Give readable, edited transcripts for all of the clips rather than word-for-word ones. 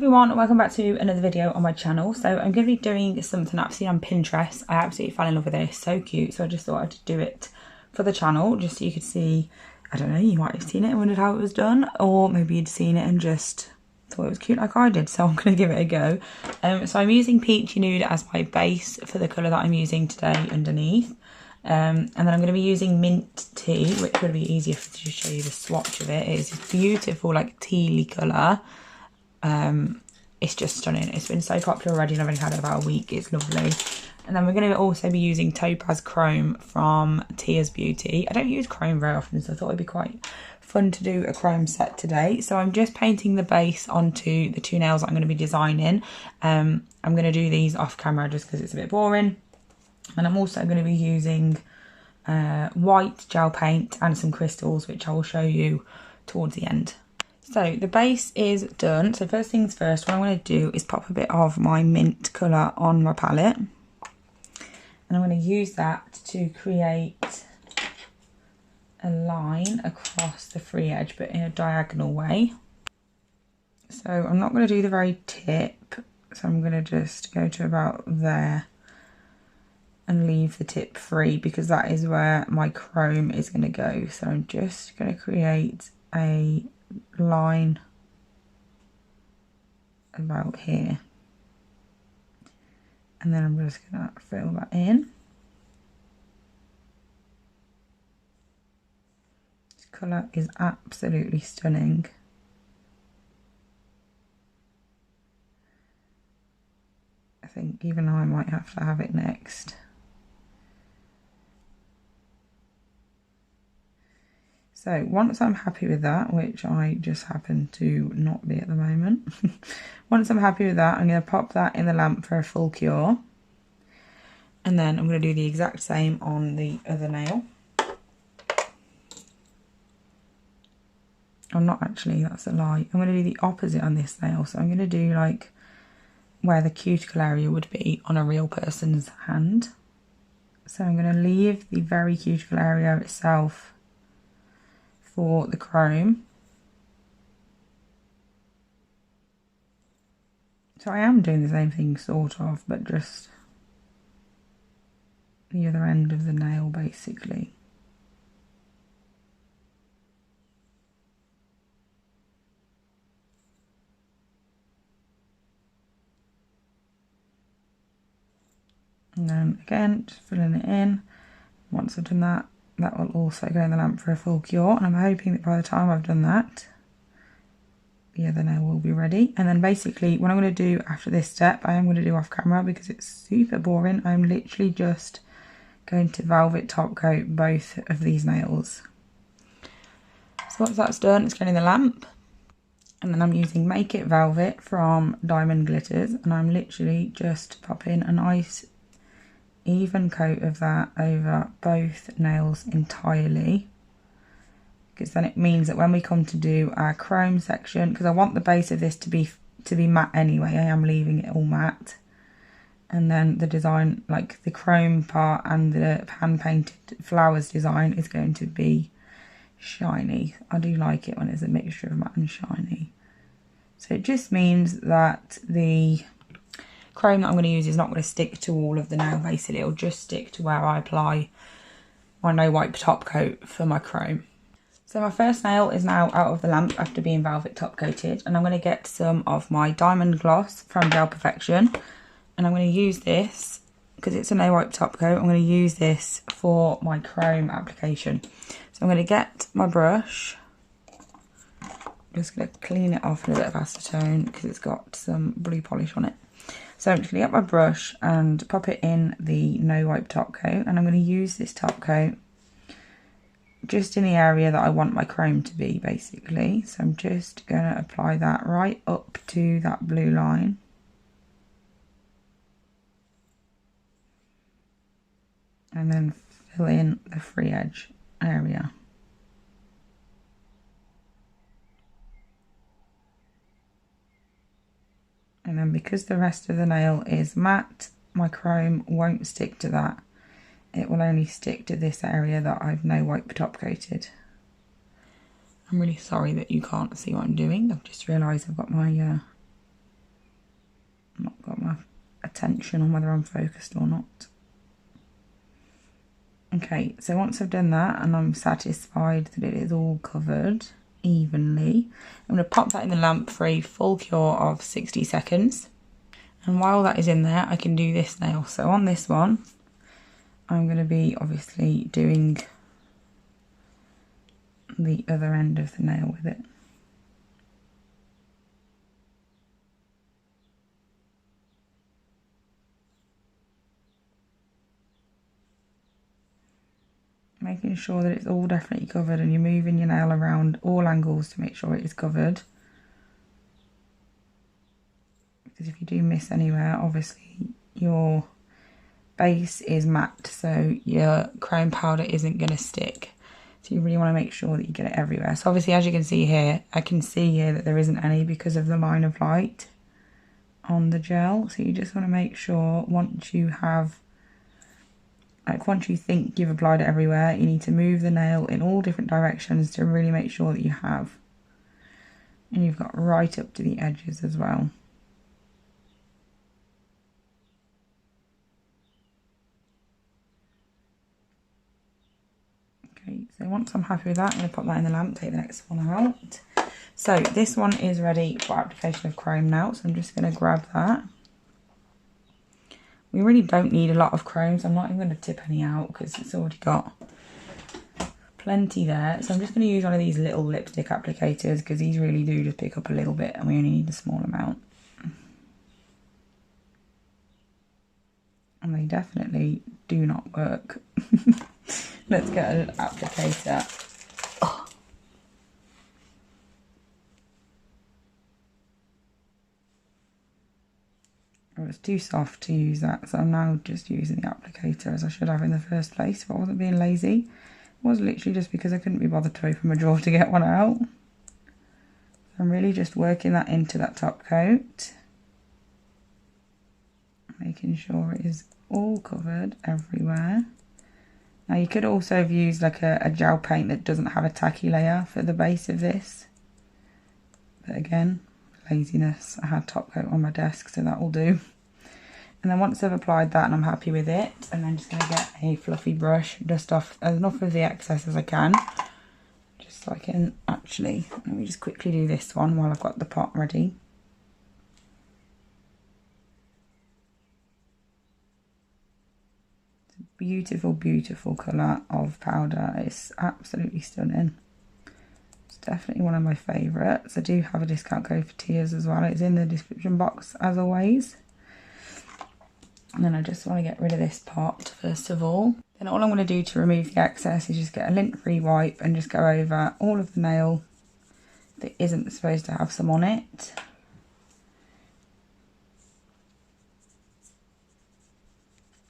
everyone, welcome back to another video on my channel. So I'm going to be doing something I've seen on Pinterest. I absolutely fell in love with this, so cute. So I just thought I'd do it for the channel, just so you could see. I don't know, you might have seen it and wondered how it was done, or maybe you'd seen it and just thought it was cute like I did. So I'm going to give it a go. So I'm using Peachy Nude as my base for the colour that I'm using today underneath. And then I'm going to be using Mint Tea, which would be easier to show you the swatch of it. It is this beautiful, like, tealy colour. It's just stunning. It's been so popular already and I've only had it about a week. It's lovely. And then we're going to also be using Topaz Chrome from Tia's Beauty. I don't use chrome very often, so I thought it'd be quite fun to do a chrome set today. So I'm just painting the base onto the two nails that I'm going to be designing. I'm going to do these off camera just because it's a bit boring. And I'm also going to be using white gel paint and some crystals, which I will show you towards the end. So the base is done. So first things first, what I'm going to do is pop a bit of my mint colour on my palette. And I'm going to use that to create a line across the free edge, but in a diagonal way. So I'm not going to do the very tip. So I'm going to just go to about there and leave the tip free because that is where my chrome is going to go. So I'm just going to create a line about here, and then I'm just going to fill that in. This colour is absolutely stunning. I think even I might have to have it next. So once I'm happy with that, which I just happen to not be at the moment, once I'm happy with that, I'm going to pop that in the lamp for a full cure. And then I'm going to do the exact same on the other nail. Oh, not actually, that's a lie. I'm going to do the opposite on this nail. So I'm going to do like where the cuticle area would be on a real person's hand. So I'm going to leave the very cuticle area itself for the chrome. So I am doing the same thing sort of, but just the other end of the nail basically. And then again, just filling it in. Once I've done that, that will also go in the lamp for a full cure, and I'm hoping that by the time I've done that, the other nail will be ready. And then basically what I'm going to do after this step, I am going to do off camera because it's super boring. I'm literally just going to velvet top coat both of these nails. So once that's done, it's going in the lamp. And then I'm using Make It Velvet from Diamond Glitters, and I'm literally just popping a nice even coat of that over both nails entirely, because then it means that when we come to do our chrome section, because I want the base of this to be matte anyway, I am leaving it all matte, and then the design, like the chrome part and the hand painted flowers design, is going to be shiny. I do like it when it's a mixture of matte and shiny. So it just means that the chrome that I'm going to use is not going to stick to all of the nail, basically. It'll just stick to where I apply my no wipe top coat for my chrome. So my first nail is now out of the lamp after being velvet top coated, and I'm going to get some of my diamond gloss from Gel Perfection, and I'm going to use this because it's a no wipe top coat. I'm going to use this for my chrome application. So I'm going to get my brush. I'm just going to clean it off with a bit of acetone because it's got some blue polish on it. So I'm just going to get my brush and pop it in the no wipe top coat, and I'm going to use this top coat just in the area that I want my chrome to be, basically. So I'm just going to apply that right up to that blue line. And then fill in the free edge area. And then because the rest of the nail is matte, my chrome won't stick to that. It will only stick to this area that I've no wipe top coated. I'm really sorry that you can't see what I'm doing. I've just realised I've got my not got my attention on whether I'm focused or not. Okay, so once I've done that and I'm satisfied that it is all covered evenly, I'm going to pop that in the lamp for a full cure of 60 seconds. And while that is in there, I can do this nail. So on this one, I'm going to be obviously doing the other end of the nail with it. Making sure that it's all definitely covered, and you're moving your nail around all angles to make sure it is covered. Because if you do miss anywhere, obviously your base is matte, so your chrome powder isn't going to stick. So you really want to make sure that you get it everywhere. So obviously, as you can see here, I can see here that there isn't any because of the line of light on the gel. So you just want to make sure once you have, like once you think you've applied it everywhere, you need to move the nail in all different directions to really make sure that you have. And you've got right up to the edges as well. Okay, so once I'm happy with that, I'm going to pop that in the lamp, take the next one out. So this one is ready for application of chrome now, so I'm just going to grab that. We really don't need a lot of chrome, so I'm not even going to tip any out because it's already got plenty there. So I'm just going to use one of these little lipstick applicators because these really do just pick up a little bit and we only need a small amount. And they definitely do not work. Let's get an applicator. Oh. It was too soft to use that, so I'm now just using the applicator as I should have in the first place if I wasn't being lazy. It was literally just because I couldn't be bothered to open my drawer to get one out. So I'm really just working that into that top coat, making sure it is all covered everywhere. Now you could also have used like a gel paint that doesn't have a tacky layer for the base of this, but again, laziness. I had top coat on my desk, so that will do. And then once I've applied that and I'm happy with it, I'm then just going to get a fluffy brush, dust off enough of the excess as I can, just so I can actually, let me just quickly do this one while I've got the pot ready. It's a beautiful, beautiful colour of powder. It's absolutely stunning. Definitely one of my favourites. I do have a discount code for Tears as well. It's in the description box as always. And then I just want to get rid of this pot first of all. Then all I'm going to do to remove the excess is just get a lint-free wipe and just go over all of the nail that isn't supposed to have some on it.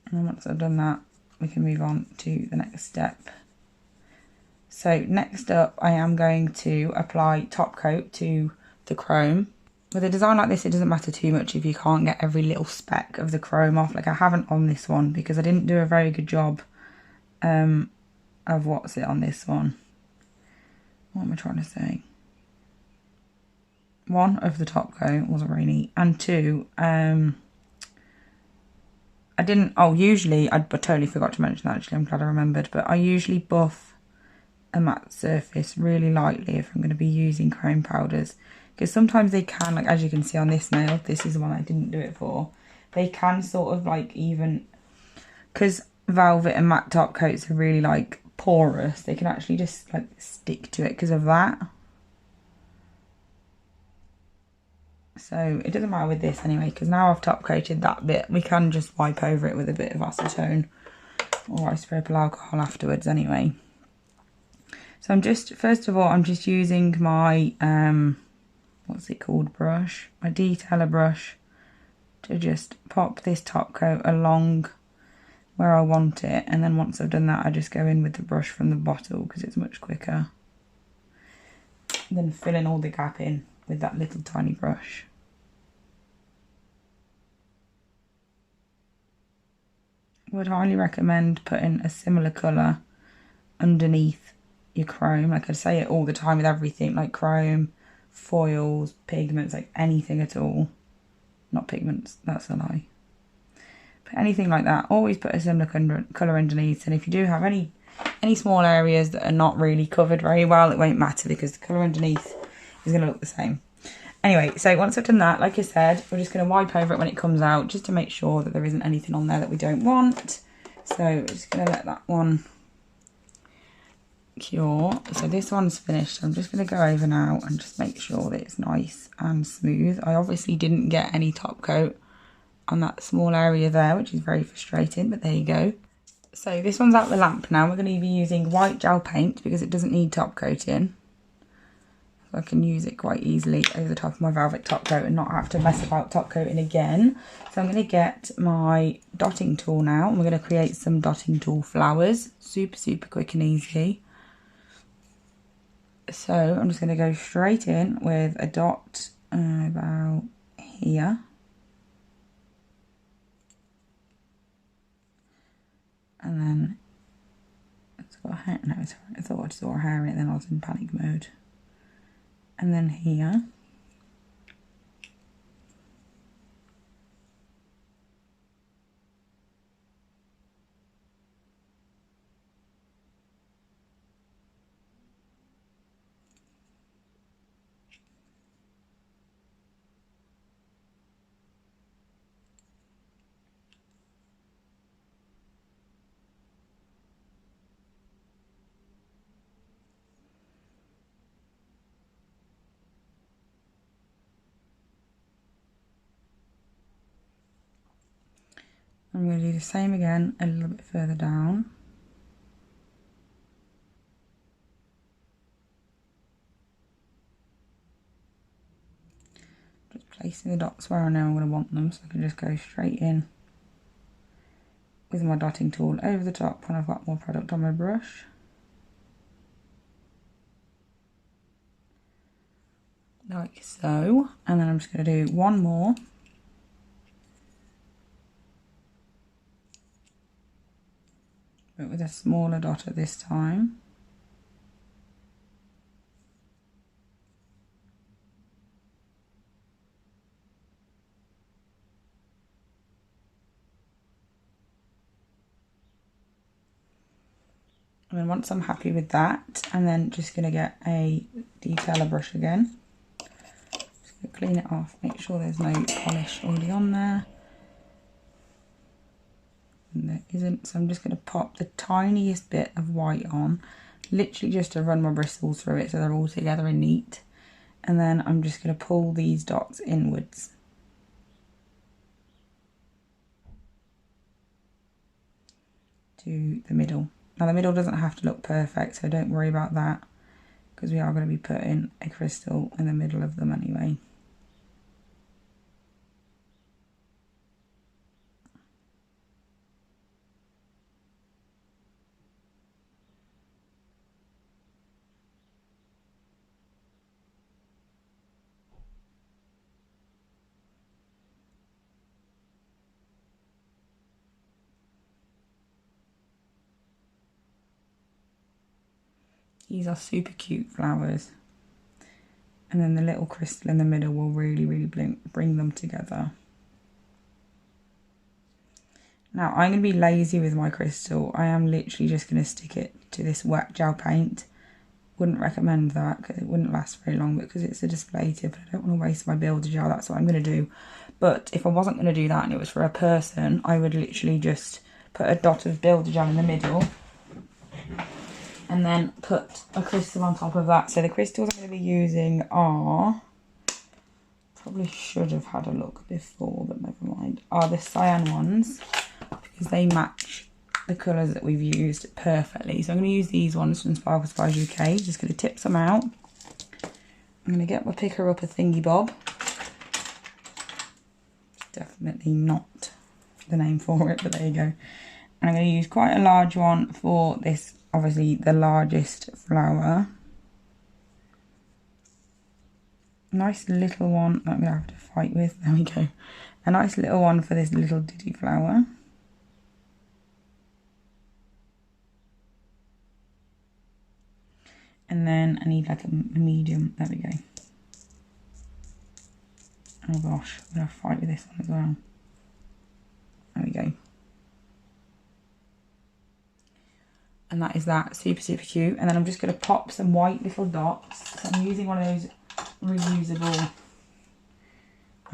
And then once I've done that, we can move on to the next step. So next up, I am going to apply top coat to the chrome. With a design like this, it doesn't matter too much if you can't get every little speck of the chrome off. Like I haven't on this one because I didn't do a very good job of what's it on this one. What am I trying to say? One, of the top coat wasn't very neat. And two, I totally forgot to mention that actually, I'm glad I remembered. But I usually buff a matte surface really lightly if I'm going to be using chrome powders, because sometimes they can, like as you can see on this nail, this is the one I didn't do it for, they can sort of like, even because velvet and matte top coats are really like porous, they can actually just like stick to it because of that. So it doesn't matter with this anyway, because now I've top coated that bit, we can just wipe over it with a bit of acetone or isopropyl alcohol afterwards anyway. So first of all, I'm just using my, what's it called, brush, my detailer brush, to just pop this top coat along where I want it. And then once I've done that, I just go in with the brush from the bottle because it's much quicker than filling all the gap in with that little tiny brush. I would highly recommend putting a similar colour underneath your chrome. Like I say it all the time with everything, like chrome, foils, pigments, like anything at all. not pigments, that's a lie. But anything like that, always put a similar colour underneath. And if you do have any small areas that are not really covered very well, it won't matter because the colour underneath is going to look the same. Anyway, so once I've done that, like I said, we're just going to wipe over it when it comes out just to make sure that there isn't anything on there that we don't want. So we're just going to let that one cure. So this one's finished. So I'm just going to go over now and just make sure that it's nice and smooth. I obviously didn't get any top coat on that small area there, which is very frustrating, but there you go. So this one's out the lamp now. We're going to be using white gel paint because it doesn't need top coating. So I can use it quite easily over the top of my velvet top coat and not have to mess about top coating again. So I'm going to get my dotting tool now and we're going to create some dotting tool flowers. Super, super quick and easy. So I'm just going to go straight in with a dot about here. And then it's got a hair. No, it's, I thought I saw a hair in it, then I was in panic mode. And then here. I'm going to do the same again a little bit further down. Just placing the dots where I know I'm going to want them, so I can just go straight in with my dotting tool over the top when I've got more product on my brush. Like so. And then I'm just going to do one more. But with a smaller dot at this time. And then once I'm happy with that, I'm then just going to get a detailer brush again. Just going to clean it off, make sure there's no polish already on there. And there isn't, so I'm just going to pop the tiniest bit of white on, literally just to run my bristles through it so they're all together and neat. And then I'm just going to pull these dots inwards. To the middle. Now the middle doesn't have to look perfect, so don't worry about that, because we are going to be putting a crystal in the middle of them anyway. These are super cute flowers. And then the little crystal in the middle will really, really bring them together. Now, I'm going to be lazy with my crystal. I am literally just going to stick it to this wet gel paint. Wouldn't recommend that because it wouldn't last very long, but because it's a display tip, I don't want to waste my builder gel. That's what I'm going to do. But if I wasn't going to do that and it was for a person, I would literally just put a dot of builder gel in the middle and then put a crystal on top of that. So the crystals I'm going to be using are, probably should have had a look before, but never mind, are the cyan ones, because they match the colours that we've used perfectly. So I'm going to use these ones from Sparkle Spice UK. Just going to tip some out. I'm going to get my picker up a thingy bob. Definitely not the name for it, but there you go. And I'm going to use quite a large one for this, obviously the largest flower. Nice little one that I'm going to have to fight with. There we go. A nice little one for this little diddy flower. And then I need like a medium. There we go. Oh gosh, I'm going to fight with this one as well. There we go. And that is that, super, super cute. And then I'm just going to pop some white little dots. So I'm using one of those reusable,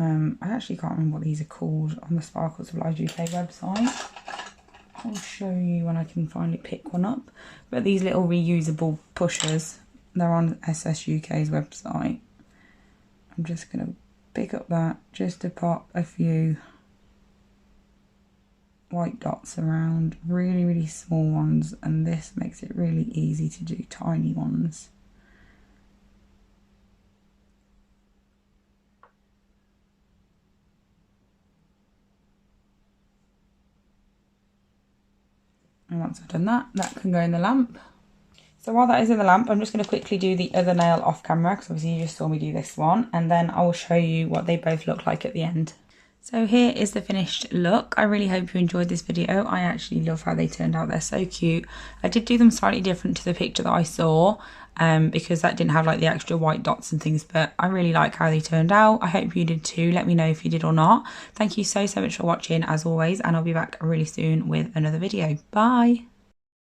I actually can't remember what these are called on the Sparkle Supplies UK website. I'll show you when I can finally pick one up. But these little reusable pushers, they're on SS UK's website. I'm just going to pick up that just to pop a few white dots around, really, really small ones, and this makes it really easy to do tiny ones. And once I've done that, that can go in the lamp. So while that is in the lamp, I'm just going to quickly do the other nail off camera, because obviously you just saw me do this one, and then I will show you what they both look like at the end. So here is the finished look. I really hope you enjoyed this video. I actually love how they turned out. They're so cute. I did do them slightly different to the picture that I saw, because that didn't have like the extra white dots and things, but I really like how they turned out. I hope you did too. Let me know if you did or not. Thank you so much for watching as always, and I'll be back really soon with another video. Bye.